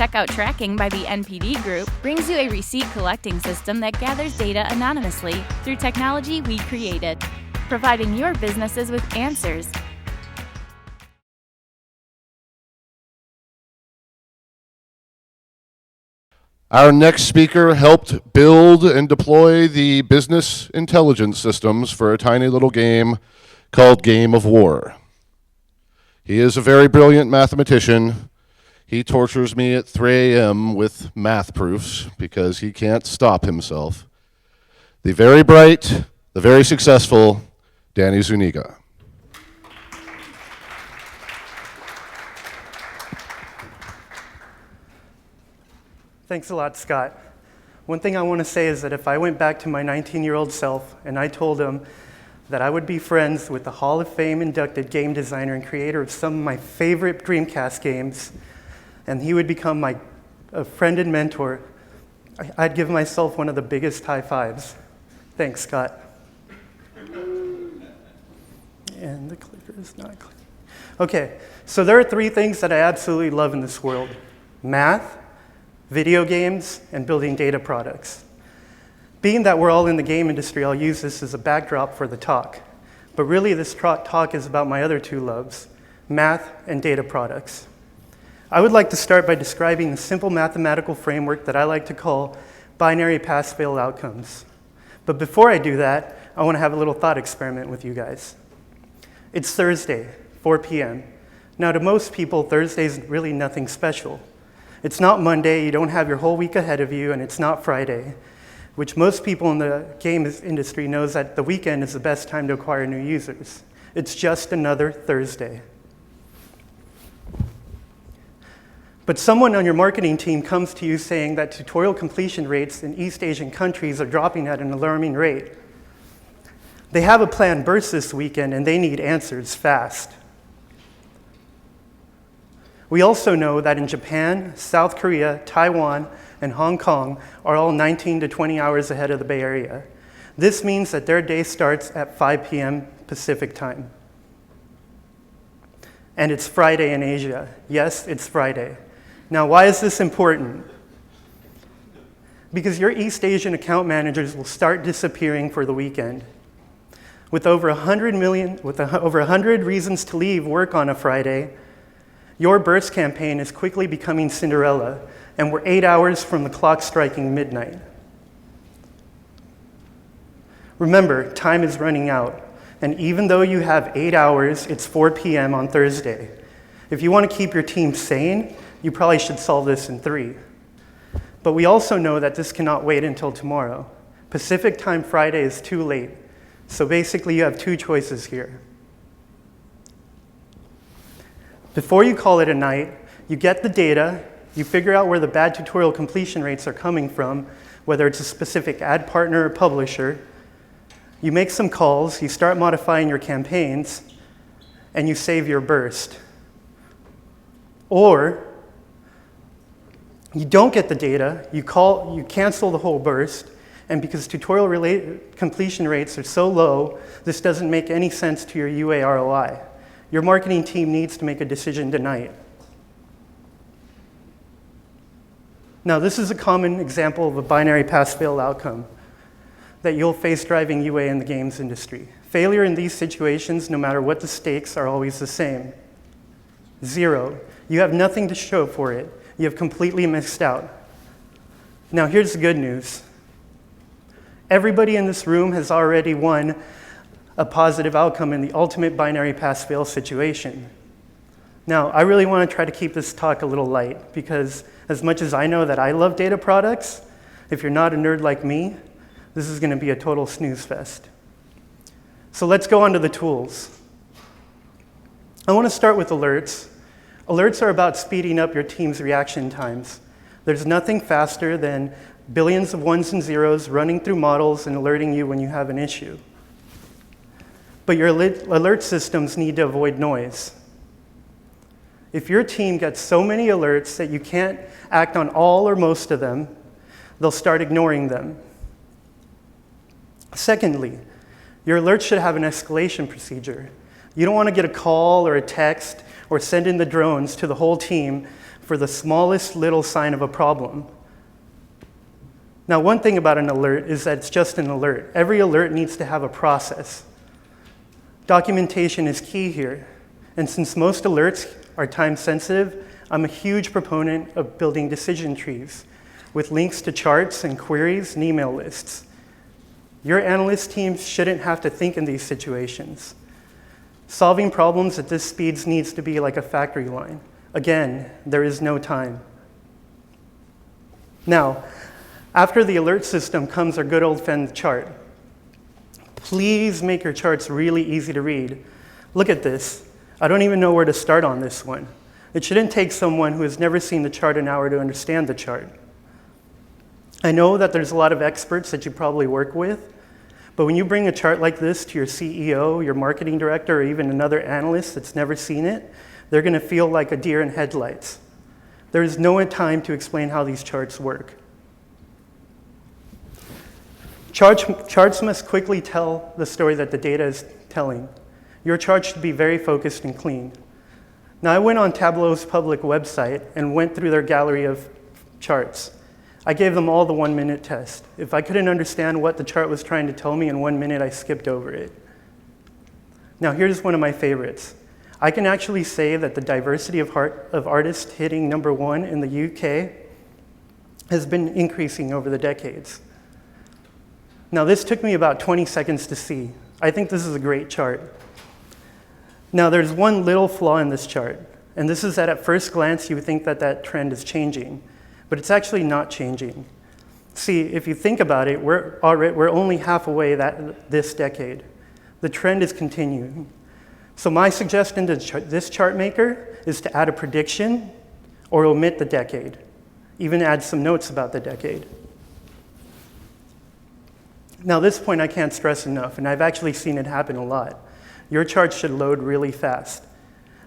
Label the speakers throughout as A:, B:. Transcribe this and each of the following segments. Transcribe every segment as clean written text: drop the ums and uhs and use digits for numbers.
A: Checkout tracking by the NPD Group brings you a receipt collecting system that gathers data anonymously through technology we created, providing your businesses with answers.
B: Our next speaker helped build and deploy the business intelligence systems for a tiny little game called Game of War. He is a very brilliant mathematician. He tortures me at 3 a.m. with math proofs because he can't stop himself. The very bright, the very successful Dani Zuniga.
C: Thanks a lot, Scott. One thing I want to say is that if I went back to my 19-year-old self and I told him that I would be friends with the Hall of Fame inducted game designer and creator of some of my favorite Dreamcast games, and he would become a friend and mentor, I'd give myself one of the biggest high fives. Thanks, Scott. And the clicker is not clicking. Okay, so there are 3 things that I absolutely love in this world: math, video games, and building data products. Being that we're all in the game industry, I'll use this as a backdrop for the talk. But really, this talk is about my other 2 loves, math and data products. I would like to start by describing the simple mathematical framework that I like to call binary pass-fail outcomes. But before I do that, I want to have a little thought experiment with you guys. It's Thursday, 4 p.m. Now, to most people, Thursday is really nothing special. It's not Monday, you don't have your whole week ahead of you, and it's not Friday, which most people in the game industry knows that the weekend is the best time to acquire new users. It's just another Thursday. But someone on your marketing team comes to you saying that tutorial completion rates in East Asian countries are dropping at an alarming rate. They have a planned burst this weekend, and they need answers fast. We also know that in Japan, South Korea, Taiwan, and Hong Kong are all 19 to 20 hours ahead of the Bay Area. This means that their day starts at 5 p.m. Pacific time. And it's Friday in Asia. Yes, it's Friday. Now, why is this important? Because your East Asian account managers will start disappearing for the weekend. With over 100 reasons to leave work on a Friday, your burst campaign is quickly becoming Cinderella, and we're 8 hours from the clock striking midnight. Remember, time is running out, and even though you have 8 hours, it's 4 p.m. on Thursday. If you want to keep your team sane, you probably should solve this in 3. But we also know that this cannot wait until tomorrow. Pacific time Friday is too late, so basically you have 2 choices here. Before you call it a night, you get the data, you figure out where the bad tutorial completion rates are coming from, whether it's a specific ad partner or publisher. You make some calls, you start modifying your campaigns, and you save your burst. Or you don't get the data, you cancel the whole burst, and because tutorial completion rates are so low, this doesn't make any sense to your UA ROI. Your marketing team needs to make a decision tonight. Now, this is a common example of a binary pass-fail outcome that you'll face driving UA in the games industry. Failure in these situations, no matter what the stakes, are always the same. 0. You have nothing to show for it. You have completely missed out. Now, here's the good news. Everybody in this room has already won a positive outcome in the ultimate binary pass-fail situation. Now, I really want to try to keep this talk a little light because as much as I know that I love data products, if you're not a nerd like me, this is going to be a total snooze fest. So let's go on to the tools. I want to start with alerts. Alerts are about speeding up your team's reaction times. There's nothing faster than billions of ones and zeros running through models and alerting you when you have an issue. But your alert systems need to avoid noise. If your team gets so many alerts that you can't act on all or most of them, they'll start ignoring them. Secondly, your alerts should have an escalation procedure. You don't want to get a call or a text or send in the drones to the whole team for the smallest little sign of a problem. Now, one thing about an alert is that it's just an alert. Every alert needs to have a process. Documentation is key here. And since most alerts are time sensitive, I'm a huge proponent of building decision trees with links to charts and queries and email lists. Your analyst team shouldn't have to think in these situations. Solving problems at this speed needs to be like a factory line. Again, there is no time. Now, after the alert system comes our good old-fashioned chart. Please make your charts really easy to read. Look at this. I don't even know where to start on this one. It shouldn't take someone who has never seen the chart an hour to understand the chart. I know that there's a lot of experts that you probably work with, but when you bring a chart like this to your CEO, your marketing director, or even another analyst that's never seen it, they're going to feel like a deer in headlights. There is no time to explain how these charts work. Charts must quickly tell the story that the data is telling. Your chart should be very focused and clean. Now, I went on Tableau's public website and went through their gallery of charts. I gave them all the 1-minute test. If I couldn't understand what the chart was trying to tell me in 1 minute, I skipped over it. Now, here's one of my favorites. I can actually say that the diversity of artists hitting #1 in the UK has been increasing over the decades. Now, this took me about 20 seconds to see. I think this is a great chart. Now, there's one little flaw in this chart, and this is that at first glance, you would think that that trend is changing, but it's actually not changing. See, if you think about it, we're only half away this decade. The trend is continuing. So my suggestion to this chart maker is to add a prediction or omit the decade, even add some notes about the decade. Now, this point I can't stress enough, and I've actually seen it happen a lot. Your chart should load really fast.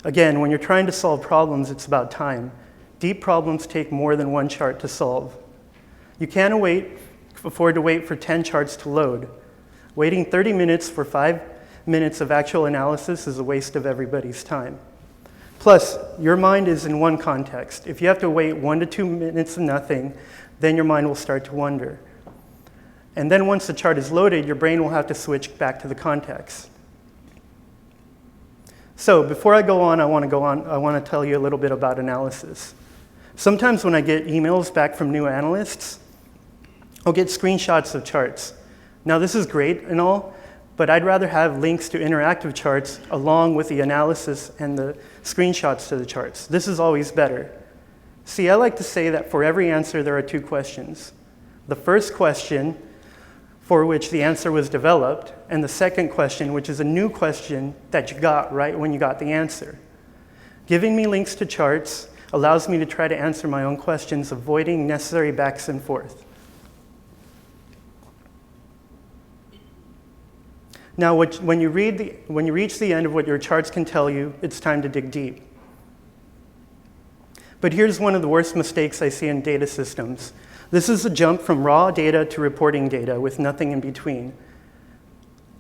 C: Again, when you're trying to solve problems, it's about time. Deep problems take more than one chart to solve. You can't afford to wait for 10 charts to load. Waiting 30 minutes for 5 minutes of actual analysis is a waste of everybody's time. Plus, your mind is in one context. If you have to wait 1 to 2 minutes of nothing, then your mind will start to wander. And then once the chart is loaded, your brain will have to switch back to the context. So before I go on, I want to tell you a little bit about analysis. Sometimes when I get emails back from new analysts, I'll get screenshots of charts. Now, this is great and all, but I'd rather have links to interactive charts along with the analysis and the screenshots to the charts. This is always better. See, I like to say that for every answer, there are 2 questions. The first question, for which the answer was developed, and the second question, which is a new question that you got right when you got the answer. Giving me links to charts allows me to try to answer my own questions, avoiding necessary backs and forth. Now, when you reach the end of what your charts can tell you, it's time to dig deep. But here's one of the worst mistakes I see in data systems. This is a jump from raw data to reporting data with nothing in between.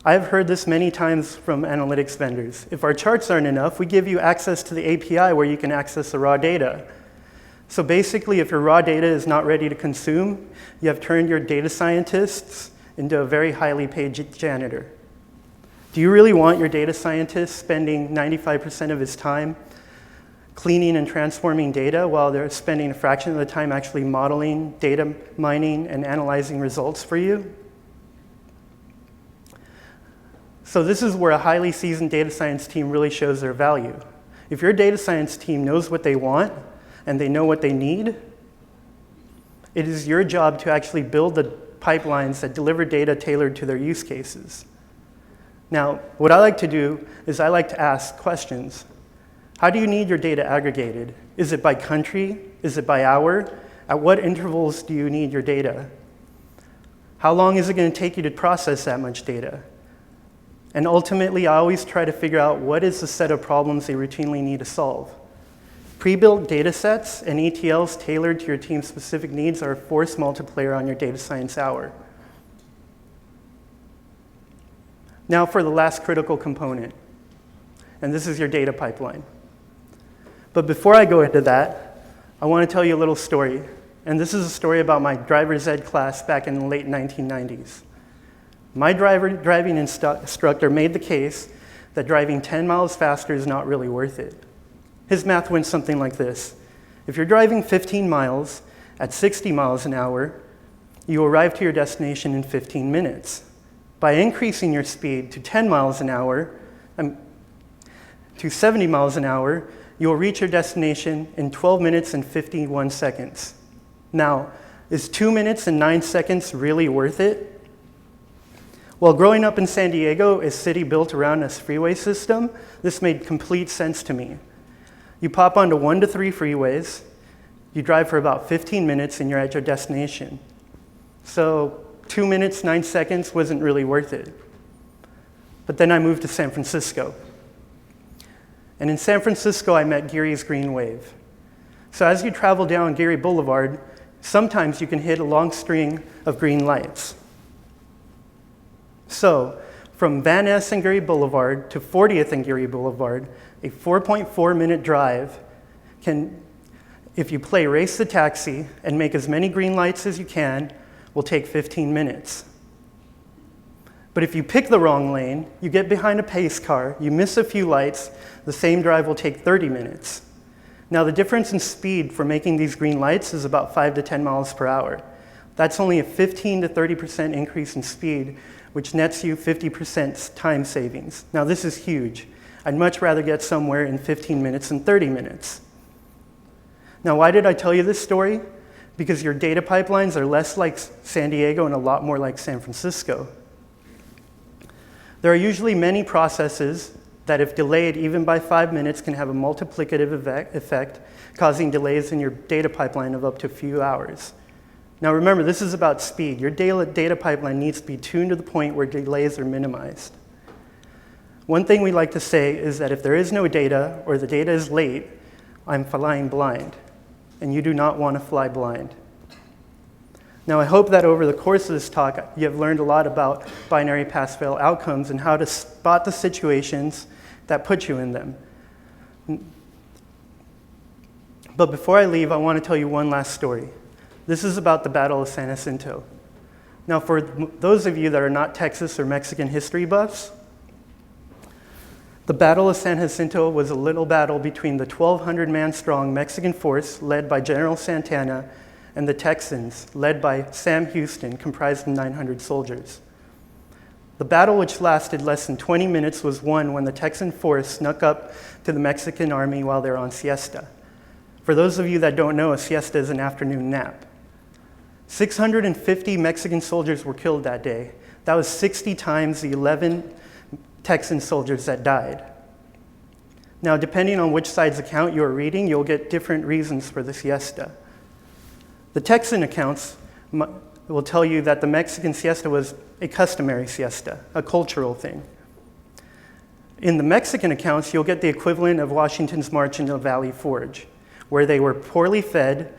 C: I've heard this many times from analytics vendors. If our charts aren't enough, we give you access to the API where you can access the raw data. So basically, if your raw data is not ready to consume, you have turned your data scientists into a very highly paid janitor. Do you really want your data scientist spending 95% of his time cleaning and transforming data while they're spending a fraction of the time actually modeling, data mining, and analyzing results for you? So this is where a highly seasoned data science team really shows their value. If your data science team knows what they want and they know what they need, it is your job to actually build the pipelines that deliver data tailored to their use cases. Now, what I like to do is I like to ask questions. How do you need your data aggregated? Is it by country? Is it by hour? At what intervals do you need your data? How long is it going to take you to process that much data? And ultimately, I always try to figure out what is the set of problems they routinely need to solve. Pre-built data sets and ETLs tailored to your team's specific needs are a force multiplier on your data science hour. Now for the last critical component, and this is your data pipeline. But before I go into that, I want to tell you a little story. And this is a story about my driver's ed class back in the late 1990s. My driving instructor made the case that driving 10 miles faster is not really worth it. His math went something like this. If you're driving 15 miles at 60 miles an hour, you arrive to your destination in 15 minutes. By increasing your speed to 10 miles an hour, to 70 miles an hour, you will reach your destination in 12 minutes and 51 seconds. Now, is 2 minutes and 9 seconds really worth it? Well, growing up in San Diego, a city built around a freeway system, this made complete sense to me. You pop onto 1 to 3 freeways, you drive for about 15 minutes, and you're at your destination. So 2 minutes, 9 seconds wasn't really worth it. But then I moved to San Francisco. And in San Francisco, I met Geary's green wave. So as you travel down Geary Boulevard, sometimes you can hit a long string of green lights. So, from Van Ness and Geary Boulevard to 40th and Geary Boulevard, a 4.4-minute drive can, if you play Race the Taxi and make as many green lights as you can, will take 15 minutes. But if you pick the wrong lane, you get behind a pace car, you miss a few lights, the same drive will take 30 minutes. Now, the difference in speed for making these green lights is about 5 to 10 miles per hour. That's only a 15 to 30% increase in speed, which nets you 50% time savings. Now, this is huge. I'd much rather get somewhere in 15 minutes than 30 minutes. Now, why did I tell you this story? Because your data pipelines are less like San Diego and a lot more like San Francisco. There are usually many processes that, if delayed even by 5 minutes, can have a multiplicative effect, causing delays in your data pipeline of up to a few hours. Now remember, this is about speed. Your data pipeline needs to be tuned to the point where delays are minimized. One thing we like to say is that if there is no data or the data is late, I'm flying blind, and you do not want to fly blind. Now I hope that over the course of this talk, you have learned a lot about binary pass-fail outcomes and how to spot the situations that put you in them. But before I leave, I want to tell you one last story. This is about the Battle of San Jacinto. Now, for those of you that are not Texas or Mexican history buffs, the Battle of San Jacinto was a little battle between the 1,200-man-strong Mexican force led by General Santana and the Texans, led by Sam Houston, comprised of 900 soldiers. The battle, which lasted less than 20 minutes, was won when the Texan force snuck up to the Mexican army while they're on siesta. For those of you that don't know, a siesta is an afternoon nap. 650 Mexican soldiers were killed that day. That was 60 times the 11 Texan soldiers that died. Now, depending on which side's account you're reading, you'll get different reasons for the siesta. The Texan accounts will tell you that the Mexican siesta was a customary siesta, a cultural thing. In the Mexican accounts, you'll get the equivalent of Washington's March into Valley Forge, where they were poorly fed,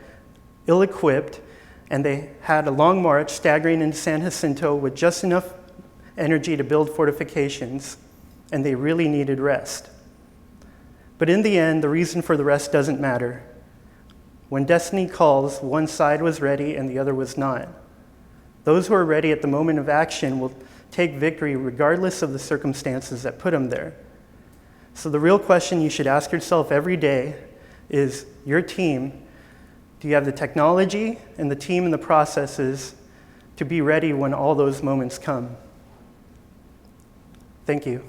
C: ill-equipped, and they had a long march staggering into San Jacinto with just enough energy to build fortifications, and they really needed rest. But in the end, the reason for the rest doesn't matter. When destiny calls, one side was ready and the other was not. Those who are ready at the moment of action will take victory regardless of the circumstances that put them there. So the real question you should ask yourself every day is, your team, do you have the technology and the team and the processes to be ready when all those moments come? Thank you.